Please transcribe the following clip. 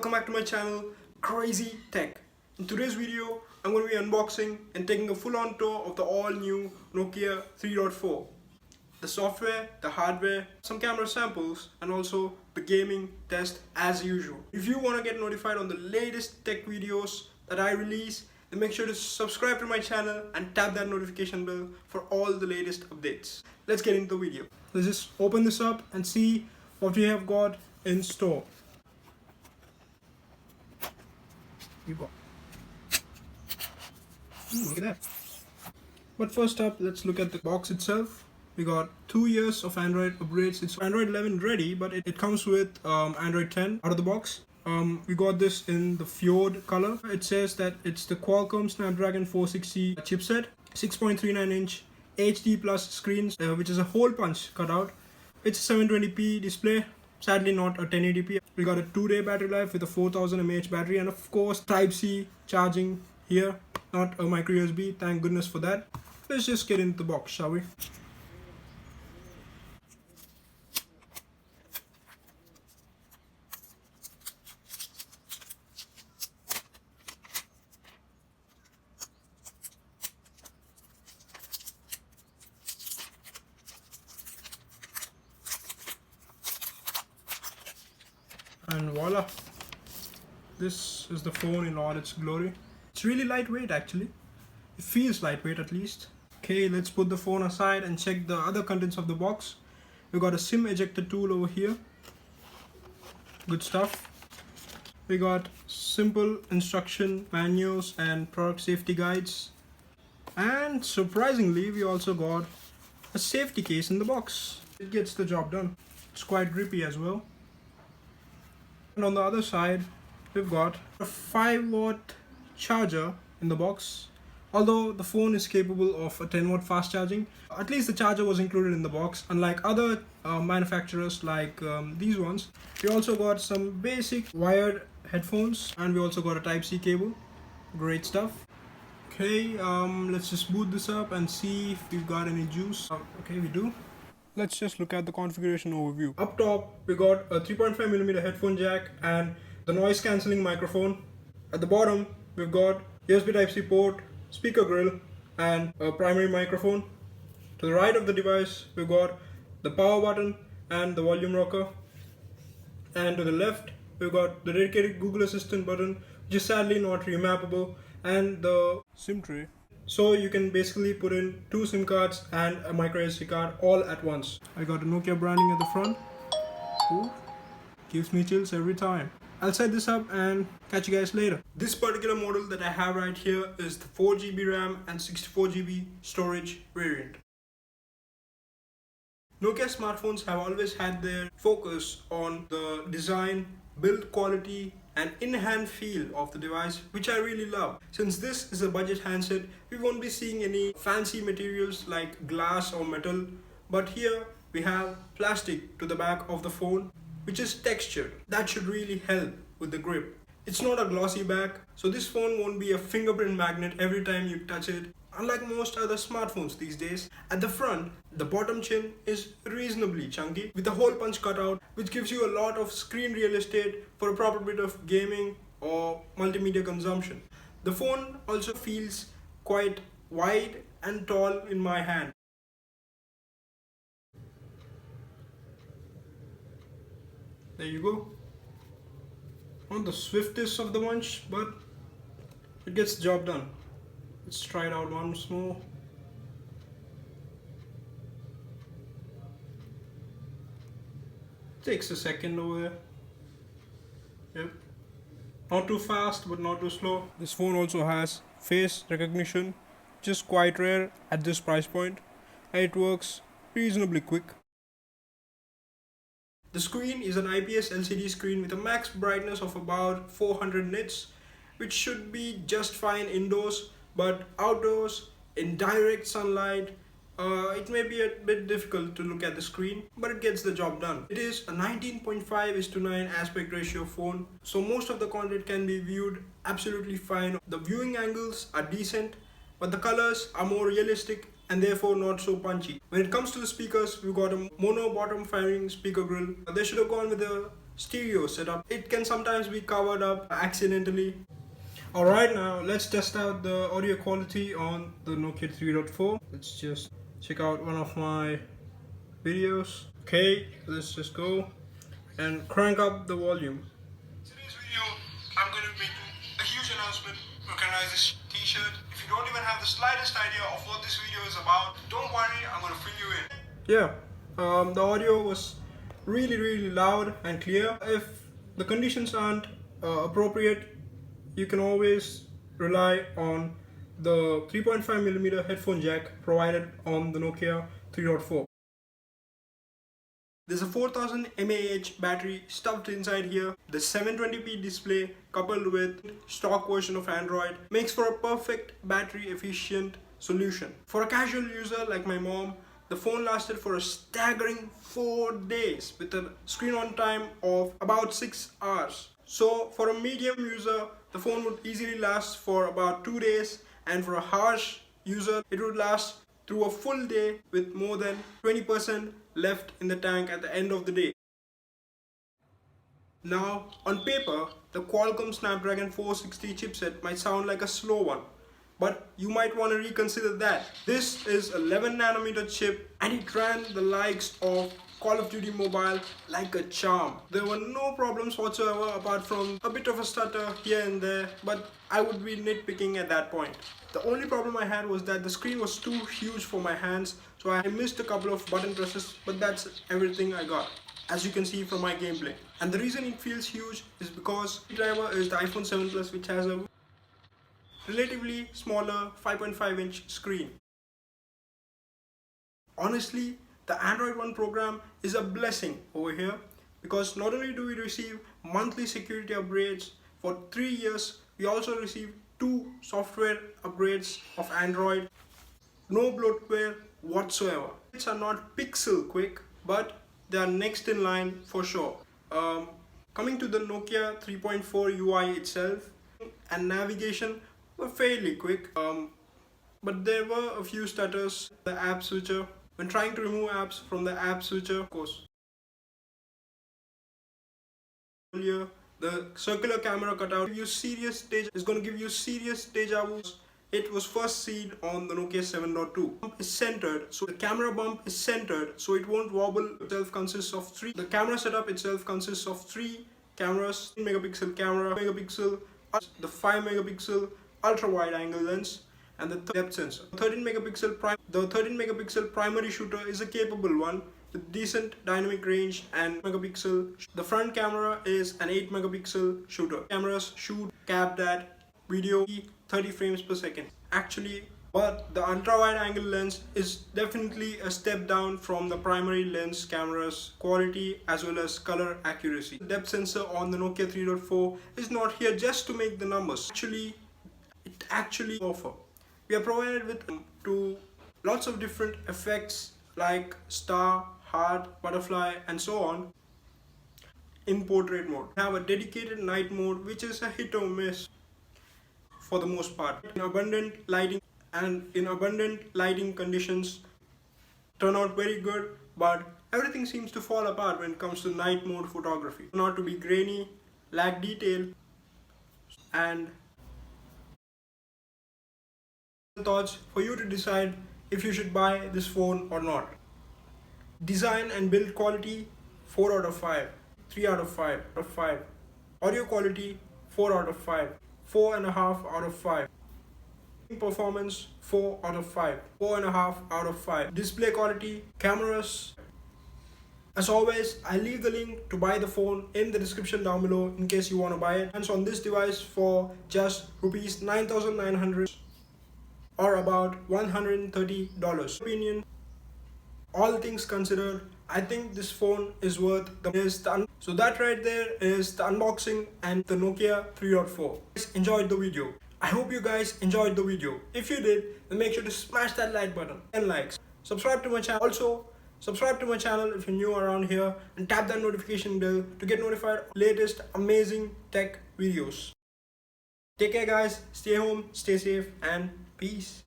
welcome back to my channel, Crazy Tech. In today's video, I'm going to be unboxing and taking a full-on tour of the all-new Nokia 3.4. The software, the hardware, some camera samples, and also the gaming test as usual. If you want to get notified on the latest tech videos that I release, then make sure to subscribe to my channel and tap that notification bell for all the latest updates. Let's get into the video. Let's just open this up and see what we have got in store. Look at that. But first up, let's look at the box itself. We got 2 years of Android upgrades. It's Android 11 ready, but it comes with Android 10 out of the box. We got this in the Fjord color. It says that it's the Qualcomm Snapdragon 460 chipset, 6.39-inch HD plus screens, which is a hole punch cutout. It's a 720p display. Sadly not a 1080p. We got a 2-day battery life with a 4000 mAh battery, and of course Type-C charging here, not a micro USB. Thank goodness for that. Let's just get into the box, shall we? And voila, this is the phone in all its glory. It's really lightweight actually. It feels lightweight at least. Okay, let's put the phone aside and check the other contents of the box. We got a SIM ejector tool over here. Good stuff. We got simple instruction manuals and product safety guides. And surprisingly, we also got a safety case in the box. It gets the job done. It's quite grippy as well. And on the other side, we've got a 5-watt charger in the box. Although the phone is capable of a 10-watt fast charging, at least the charger was included in the box. Unlike other manufacturers like these ones, we also got some basic wired headphones, and we also got a Type-C cable. Great stuff. Okay, let's just boot this up and see if we've got any juice. Okay, we do. Let's just look at the configuration overview. Up top, we got a 3.5mm headphone jack and the noise cancelling microphone. At the bottom, we've got USB Type-C port, speaker grill, and a primary microphone. To the right of the device, we've got the power button and the volume rocker. And to the left, we've got the dedicated Google Assistant button, which is sadly not remappable, and the SIM tray. So you can basically put in 2 SIM cards and a micro SD card all at once. I got a Nokia branding at the front. Ooh, gives me chills every time. I'll set this up and catch you guys later. This particular model that I have right here is the 4GB RAM and 64GB storage variant. Nokia smartphones have always had their focus on the design, build quality, and in-hand feel of the device, which I really love. Since this is a budget handset, we won't be seeing any fancy materials like glass or metal, but here we have plastic to the back of the phone, which is textured. That should really help with the grip. It's not a glossy back, so this phone won't be a fingerprint magnet every time you touch it, unlike most other smartphones these days. At the front, the bottom chin is reasonably chunky with a hole punch cutout, which gives you a lot of screen real estate for a proper bit of gaming or multimedia consumption. The phone also feels quite wide and tall in my hand. There you go. Not the swiftest of the bunch, but it gets the job done. Let's try it out once more. Takes a second over there. Yep. Not too fast, but not too slow. This phone also has face recognition, which is quite rare at this price point, and it works reasonably quick. The screen is an IPS LCD screen with a max brightness of about 400 nits, which should be just fine indoors, but outdoors, in direct sunlight, it may be a bit difficult to look at the screen, but it gets the job done. It is a 19.5:9 aspect ratio phone, so most of the content can be viewed absolutely fine. The viewing angles are decent, but the colors are more realistic and therefore not so punchy. When it comes to the speakers, we've got a mono bottom firing speaker grill. They should have gone with a stereo setup. It can sometimes be covered up accidentally. Alright, now let's test out the audio quality on the Nokia 3.4. Let's just check out one of my videos. Okay, let's just go and crank up the volume. Today's video, I'm going to be making a huge announcement. Recognize this t-shirt. If you don't even have the slightest idea of what this video is about, don't worry, I'm going to fill you in. Yeah, the audio was really loud and clear. If the conditions aren't appropriate, you can always rely on the 3.5mm headphone jack provided on the Nokia 3.4. There's a 4000 mAh battery stuffed inside here. The 720p display coupled with stock version of Android makes for a perfect battery efficient solution. For a casual user like my mom, the phone lasted for a staggering 4 days with a screen on time of about 6 hours. So for a medium user, the phone would easily last for about 2 days, and for a harsh user, it would last through a full day with more than 20% left in the tank at the end of the day. Now, on paper, the Qualcomm Snapdragon 460 chipset might sound like a slow one, but you might want to reconsider that. This is 11nm chip and it ran the likes of Call of Duty Mobile like a charm. There were no problems whatsoever apart from a bit of a stutter here and there, but I would be nitpicking at that point. The only problem I had was that the screen was too huge for my hands, so I missed a couple of button presses, but that's everything I got, as you can see from my gameplay. And the reason it feels huge is because the driver is the iPhone 7 Plus, which has a relatively smaller 5.5-inch screen. Honestly, the Android One program is a blessing over here, because not only do we receive monthly security upgrades for 3 years, we also receive 2 software upgrades of Android. No bloatware whatsoever. It's are not pixel quick, but they are next in line for sure. Coming to the Nokia 3.4 UI itself, and navigation were fairly quick, but there were a few stutters. The app switcher, when trying to remove apps from the app switcher, of course. Earlier, the circular camera cutout is going to give you serious deja vu. It was first seen on the Nokia 7.2. Bump is centered, so the camera bump is centered, so it won't wobble. Itself consists of 3. The camera setup itself consists of 3 cameras: 10 megapixel camera, megapixel, the 5 megapixel ultra wide angle lens, and the depth sensor. The 13 megapixel primary shooter is a capable one with decent dynamic range and megapixel. The front camera is an 8 megapixel shooter. Cameras shoot capped at video 30 frames per second. Actually, but the ultra wide angle lens is definitely a step down from the primary lens camera's quality as well as color accuracy. The depth sensor on the Nokia 3.4 is not here just to make the numbers. It actually offer. We are provided with lots of different effects like star, heart, butterfly, and so on in portrait mode. We have a dedicated night mode, which is a hit or miss for the most part. In abundant lighting conditions turn out very good, but everything seems to fall apart when it comes to night mode photography. Not to be grainy, lack detail, and thoughts for you to decide if you should buy this phone or not. Design and build quality, 4 out of 5, 3 out of 5. Audio quality, 4 out of 5, 4.5 out of 5. Performance, 4 out of 5, 4.5 out of 5. Display quality, cameras. As always, I leave the link to buy the phone in the description down below in case you want to buy it. And on this device for just rupees 9,900 or about $130. Opinion, all things considered, I think this phone is worth so that right there is the unboxing and the Nokia 3.4. Enjoyed the video. I hope you guys enjoyed the video. If you did, then make sure to smash that like button and likes. Subscribe to my channel. Also, subscribe to my channel if you're new around here, and tap that notification bell to get notified of latest amazing tech videos. Take care guys, stay home, stay safe, and peace.